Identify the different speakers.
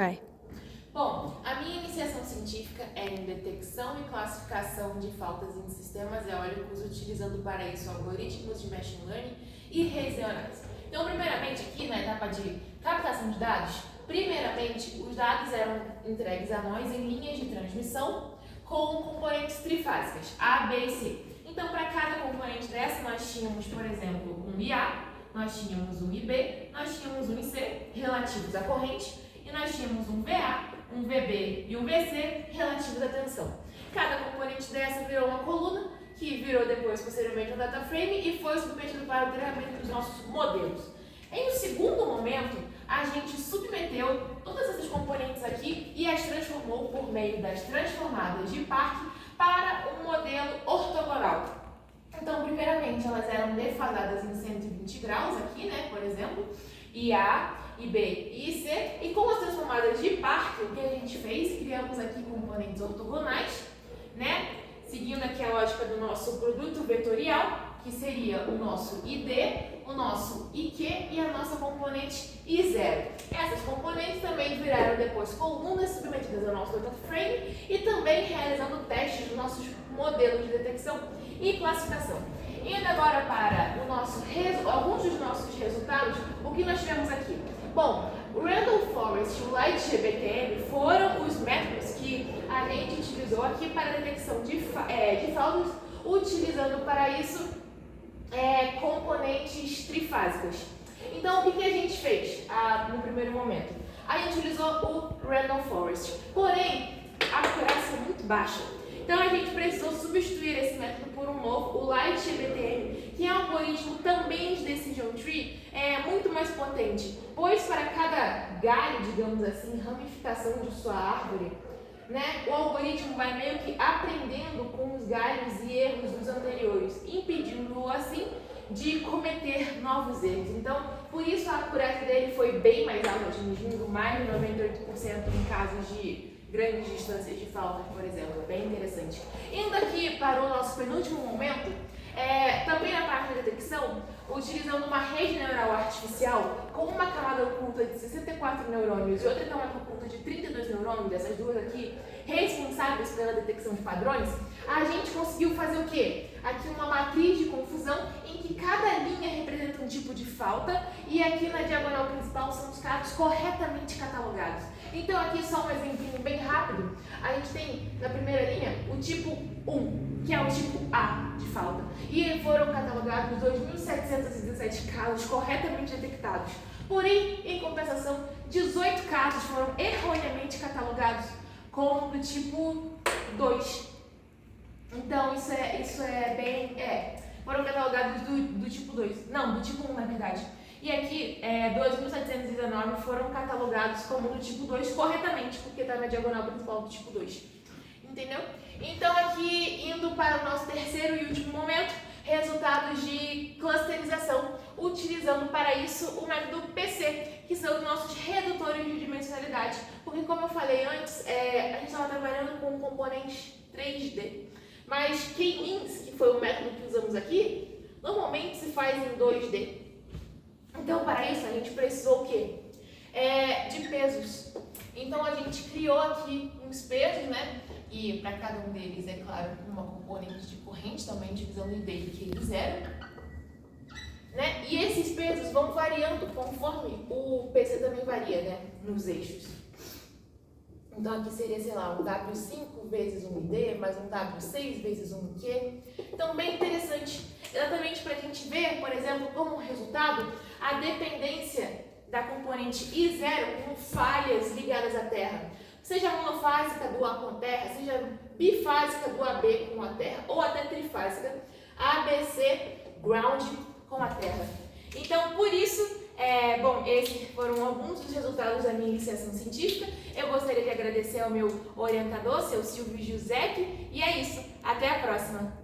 Speaker 1: Vai.
Speaker 2: Bom, a minha iniciação científica é em detecção e classificação de faltas em sistemas eólicos, utilizando para isso algoritmos de machine learning e redes neurais. Então, primeiramente, aqui na etapa de captação de dados, primeiramente, os dados eram entregues a nós em linhas de transmissão com componentes trifásicas, A, B e C. Então, para cada componente dessa, nós tínhamos, por exemplo, um IA, nós tínhamos um IB, nós tínhamos um IC, relativos à corrente, e nós tínhamos um VA, um VB e um VC relativos à tensão. Cada componente dessa virou uma coluna, que virou depois, posteriormente, um data frame e foi submetido para o treinamento dos nossos modelos. Em um segundo momento, a gente submeteu todas essas componentes aqui e as transformou por meio das transformadas de Park para um modelo ortogonal. Então, primeiramente, elas eram defasadas em 120 graus aqui, né, por exemplo, IA, IB e IC, e com as transformadas de Park, o que a gente fez, criamos aqui componentes ortogonais, né, seguindo aqui a lógica do nosso produto vetorial, que seria o nosso ID, o nosso IQ e a nossa componente I0. Essas componentes também viraram depois colunas submetidas ao nosso data frame e também realizando testes dos nossos modelos de detecção e classificação. Indo agora para alguns dos nossos resultados, o que nós tivemos aqui? Bom, o Randall Forest e o LightGBTM foram os métodos que a gente utilizou aqui para a detecção de faltas, utilizando para isso componentes trifásicas. Então, o que a gente fez no primeiro momento? A gente utilizou o Randall Forest, porém, a acurácia é muito baixa. Então, a gente precisou substituir esse método por um novo, o LightGBTM, que é um algoritmo também de Decision Tree, muito mais potente, pois para cada galho, digamos assim, ramificação de sua árvore, né, o algoritmo vai meio que aprendendo com os galhos e erros dos anteriores, impedindo-o assim de cometer novos erros. Então, por isso a acurácia dele foi bem mais alta, atingindo mais de 98% em casos de grandes distâncias de falta, por exemplo. Bem interessante. Indo aqui para o nosso penúltimo momento, também na parte da detecção, utilizando uma rede neural artificial com uma camada oculta de 64 neurônios e outra camada oculta de 32 neurônios, dessas duas aqui, responsáveis pela detecção de padrões, a gente conseguiu fazer o quê? Aqui uma matriz de confusão em que cada linha representa um tipo de falta e aqui na diagonal principal são os casos corretamente catalogados. Então aqui só um exemplinho bem rápido, a gente tem na primeira linha o tipo 1, que é o tipo A de falta, e foram catalogados 2.717 casos corretamente detectados. Porém, em compensação, 18 casos foram erroneamente catalogados como do tipo 2. Então, isso é bem... foram catalogados do tipo 2. Não, do tipo 1, na verdade. E aqui, 2.719 foram catalogados como do tipo 2 corretamente, porque está na diagonal principal do tipo 2. Entendeu? Então, aqui, indo para o nosso terceiro e último momento, resultados de clusterização, utilizando para isso o método PC, que são os nossos redutores de dimensionalidade. Porque, como eu falei antes, a gente estava trabalhando com componentes 3D. Mas K-means, que foi o método que usamos aqui, normalmente se faz em 2D. Então, para isso, a gente precisou o quê? De pesos. Então, a gente criou aqui uns pesos, né? E para cada um deles, é claro, uma componente de corrente, também divisão em D e Q0. Né? E esses pesos vão variando conforme o PC também varia, né? Nos eixos. Então, aqui seria, sei lá, um W5 vezes um ID, mais um W6 vezes um Q. Então, bem interessante. Exatamente para a gente ver, por exemplo, como resultado, a dependência da componente I0 com falhas ligadas à Terra. Seja monofásica do A com a Terra, seja bifásica do AB com a Terra, ou até trifásica, ABC, ground com a Terra. Então, por isso, esses foram alguns dos resultados da minha iniciação científica. Eu gostaria de agradecer ao meu orientador, seu Silvio Giuseppe, e é isso. Até a próxima!